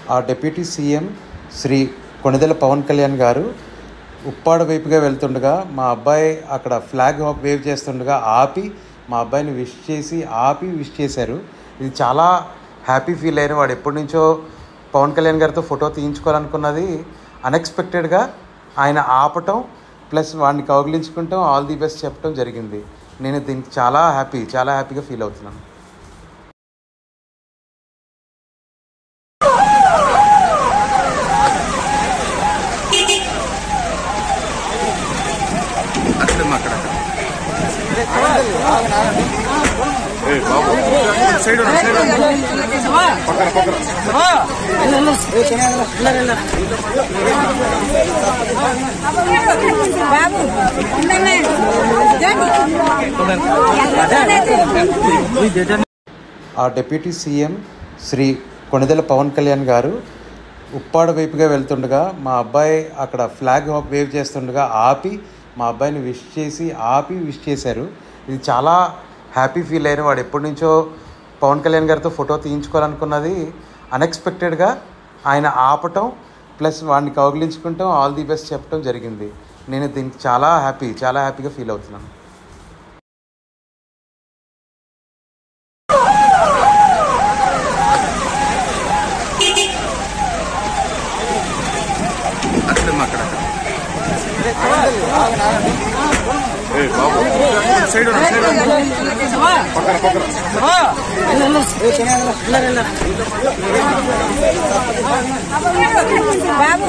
ఆ deputy CM Shri Konidela Pawan Kalyan గారు ఉప్పాడ వైపుగా వెళ్తుండగా మా అబ్బాయి అక్కడ ఫ్లాగ్ వేవ్ చేస్తుండగా ఆపి మా అబ్బాయిని విష్ చేశారు. ఇది చాలా హ్యాపీ ఫీల్ అయిన. వాడు ఎప్పటి నుంచో పవన్ కళ్యాణ్ గారితో ఫోటో తీయించుకోవాలనుకున్నది అన్ఎక్స్పెక్టెడ్గా ఆయన ఆపటం ప్లస్ వాడిని కౌగిలించుకుంటాం, ఆల్ ది బెస్ట్ చెప్పడం జరిగింది. నేను దీనికి చాలా హ్యాపీగా ఫీల్ అవుతున్నాను. ఆ డిప్యూటీ సీఎం శ్రీ కొణిదెల పవన్ కళ్యాణ్ గారు ఉప్పాడ వైపుగా వెళ్తుండగా మా అబ్బాయి అక్కడ ఫ్లాగ్ వేవ్ చేస్తుండగా ఆపి మా అబ్బాయిని విష్ చేశారు. ఇది చాలా హ్యాపీ ఫీల్ అయిన. వాడు ఎప్పటి నుంచో పవన్ కళ్యాణ్ గారితో ఫోటో తీయించుకోవాలనుకున్నది అన్ఎక్స్పెక్టెడ్గా ఆయన ఆపటం ప్లస్ వాడిని కౌగిలించుకుంటాం, ఆల్ ది బెస్ట్ చెప్పడం జరిగింది. నేను దీనికి చాలా హ్యాపీగా ఫీల్ అవుతున్నాను. బాబు